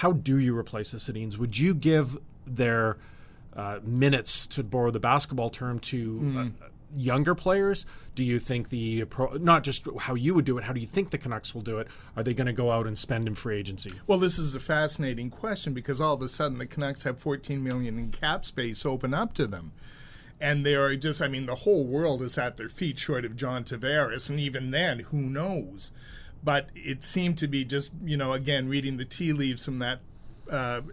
how do you replace the Sedins? Would you give their minutes, to borrow the basketball term, to younger players? Do you think not just how you would do it, how do you think the Canucks will do it? Are they going to go out and spend in free agency? Well, this is a fascinating question because all of a sudden the Canucks have $14 million in cap space open up to them. And they are just, the whole world is at their feet short of John Tavares. And even then, who knows? But it seemed to be just, again, reading the tea leaves from that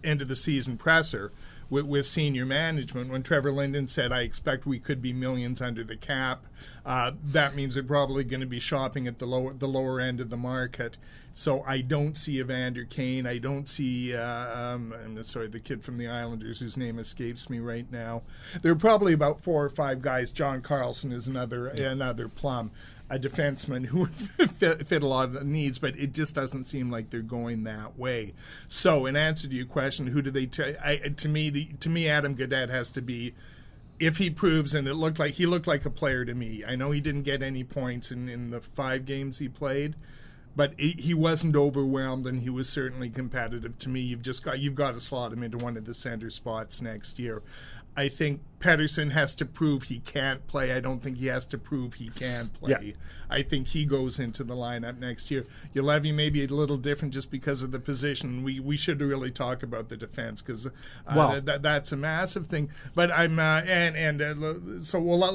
end of the season presser with senior management, when Trevor Linden said, I expect we could be millions under the cap, that means they're probably going to be shopping at the lower end of the market. So I don't see Evander Kane. I don't see, I'm sorry, the kid from the Islanders whose name escapes me right now. There are probably about 4 or 5 guys. John Carlson is another plum, a defenseman who would fit a lot of needs, but it just doesn't seem like they're going that way. So in answer to your question, who do they to me, Adam Gaudette has to be, if he proves, and he looked like a player to me. I know he didn't get any points in the 5 games he played, but he wasn't overwhelmed, and he was certainly competitive. To me, you've got to slot him into one of the center spots next year. I think Petterssen has to prove he can't play. I don't think he has to prove he can play. Yeah. I think he goes into the lineup next year. Juolevi may be a little different just because of the position. We should really talk about the defense because that's a massive thing. But I'm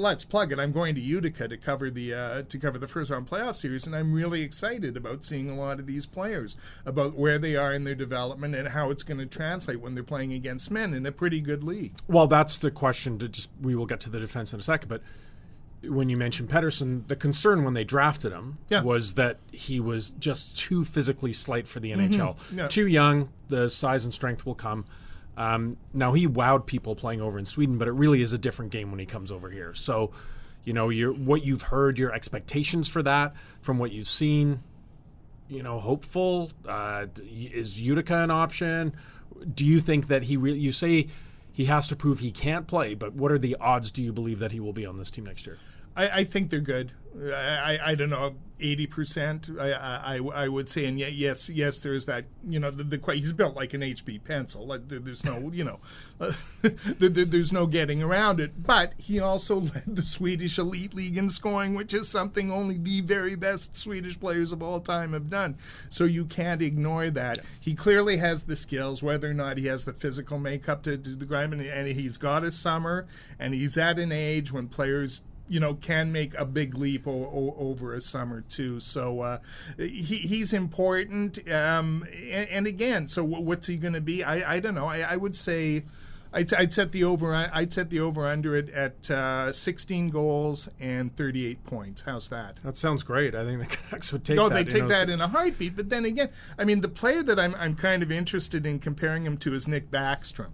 let's plug it. I'm going to Utica to cover the first round playoff series, and I'm really excited about seeing a lot of these players, about where they are in their development and how it's going to translate when they're playing against men in a pretty good league. Well, that's the question. We will get to the defense in a second, but when you mentioned Petterssen, the concern when they drafted him was that he was just too physically slight for the NHL. Yeah. Too young, the size and strength will come. Now, he wowed people playing over in Sweden, but it really is a different game when he comes over here. So, what you've heard, your expectations for that, from what you've seen, hopeful? Is Utica an option? Do you think that you say he has to prove he can't play, but what are the odds, do you believe, that he will be on this team next year? I think they're good. I don't know, 80%. I would say, and yes, there's that. He's built like an HB pencil. Like there's no, there's no getting around it. But he also led the Swedish Elite League in scoring, which is something only the very best Swedish players of all time have done. So you can't ignore that. He clearly has the skills, whether or not he has the physical makeup to do the grind. And he's got his summer, and he's at an age when players can make a big leap over a summer too. So he's important. And again, so what's he going to be? I don't know. I would say I'd set the over. I'd set the over under it at 16 goals and 38 points. How's that? That sounds great. I think the Canucks would take that. No, they take that in a heartbeat. But then again, the player that I'm kind of interested in comparing him to is Nick Backstrom.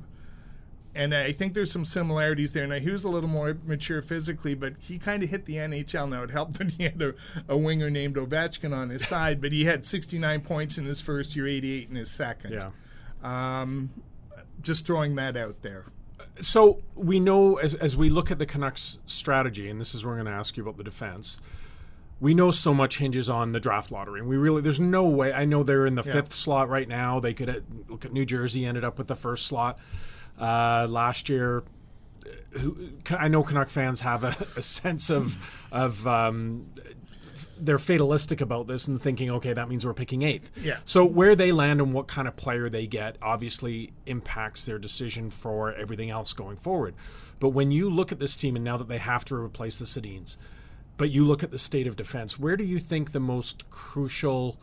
And I think there's some similarities there. Now, he was a little more mature physically, but he kind of hit the NHL. Now, it helped that he had a winger named Ovechkin on his side, but he had 69 points in his first year, 88 in his second. Yeah. Just throwing that out there. So we know, as we look at the Canucks strategy, and this is where we're going to ask you about the defense, we know so much hinges on the draft lottery. And there's no way. I know they're in the 5th slot right now. They could look at New Jersey, ended up with the 1st slot. Last year, I know Canuck fans have a sense of they're fatalistic about this and thinking, okay, that means we're picking 8th. Yeah. So where they land and what kind of player they get obviously impacts their decision for everything else going forward. But when you look at this team, and now that they have to replace the Sedins, but you look at the state of defense, where do you think the most crucial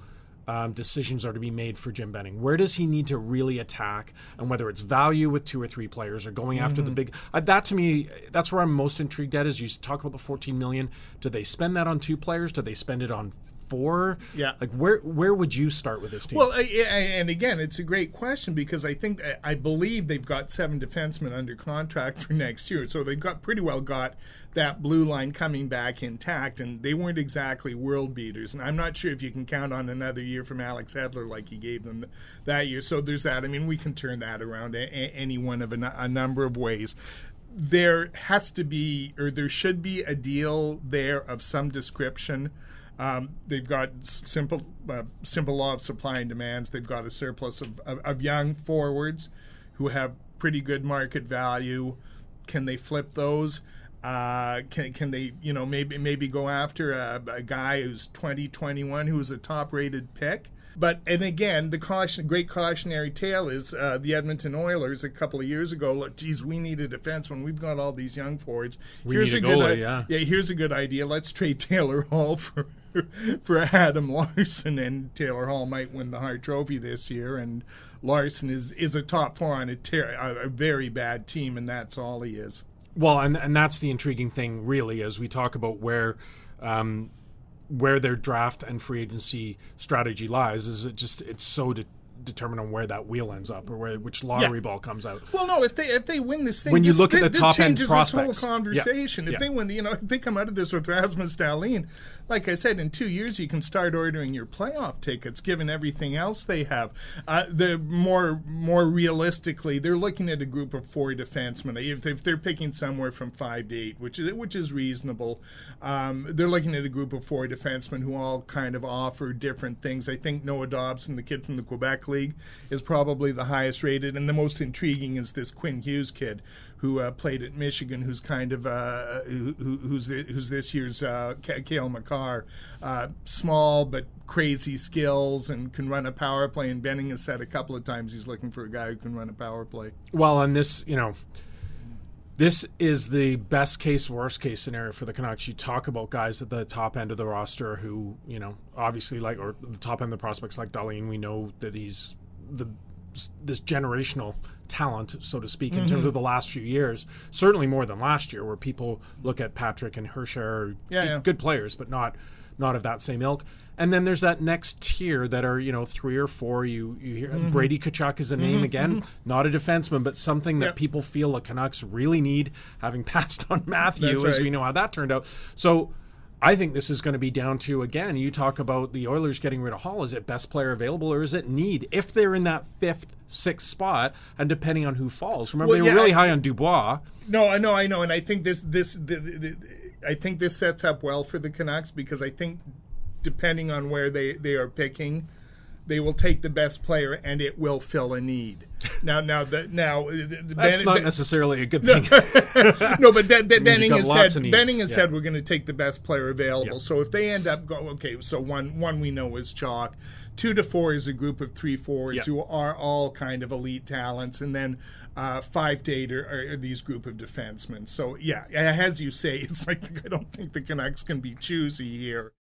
decisions are to be made for Jim Benning? Where does he need to really attack, and whether it's value with 2 or 3 players or going after the big that, to me, that's where I'm most intrigued at. Is you talk about the $14 million. Do they spend that on 2 players? Do they spend it on 4? Yeah. Like where would you start with this team? Well, and again, it's a great question because I believe they've got 7 defensemen under contract for next year, so they've pretty well got that blue line coming back intact, and they weren't exactly world beaters. And I'm not sure if you can count on another year from Alex Edler like he gave them that year. So there's that. We can turn that around any one of a number of ways. There has to be, or there should be, a deal there of some description They've got simple law of supply and demands. They've got a surplus of young forwards who have pretty good market value. Can they flip those? Can they, maybe go after a guy who's 20, 21, who's a top-rated pick? And again, the great cautionary tale is the Edmonton Oilers a couple of years ago. Look, geez, we need a defenseman. We've got all these young forwards. Here's a goalie. Here's a good idea. Let's trade Taylor Hall for Adam Larson, and Taylor Hall might win the Hart Trophy this year. And Larson is a top four on a very bad team, and that's all he is. Well, and that's the intriguing thing, really, as we talk about where their draft and free agency strategy lies. Is it's so determined on where that wheel ends up, or which lottery ball comes out. Well, no, if they win this thing, when you look at the top end prospects, this whole conversation. If they win, if they come out of this with Rasmus Dahlin, like I said, in 2 years you can start ordering your playoff tickets, given everything else they have. The more realistically, they're looking at a group of 4 defensemen. If they're picking somewhere from 5 to 8, which is reasonable, they're looking at a group of 4 defensemen who all kind of offer different things. I think Noah Dobson, the kid from the Quebec League, is probably the highest rated, and the most intriguing is this Quinn Hughes kid who played at Michigan, who's kind of who's this year's Cale Makar. Small but crazy skills and can run a power play, and Benning has said a couple of times he's looking for a guy who can run a power play. Well, and this is the best case, worst case scenario for the Canucks. You talk about guys at the top end of the roster who, obviously or the top end of the prospects like Dahlin, we know that he's this generational talent, so to speak, in terms of the last few years. Certainly more than last year, where people look at Patrick and Herscher, good players, but not of that same ilk. And then there's that next tier that are, 3 or 4. You hear Brady Tkachuk is a name again, not a defenseman, but something that people feel the Canucks really need, having passed on Matthew, as we know how that turned out. So I think this is going to be down to, again, you talk about the Oilers getting rid of Hall. Is it best player available, or is it need? If they're in that 5th, 6th spot, and depending on who falls. Remember, they were really high on Dubois. No, I know, and I think this sets up well for the Canucks, because I think depending on where they are picking, they will take the best player, and it will fill a need. That's not necessarily a good thing. No, but Benning has said we're going to take the best player available. Yep. So if they end up so one we know is chalk. 2 to 4 is a group of 3 forwards who are all kind of elite talents, and then 5 to 8 are these group of defensemen. So as you say, it's like I don't think the Canucks can be choosy here.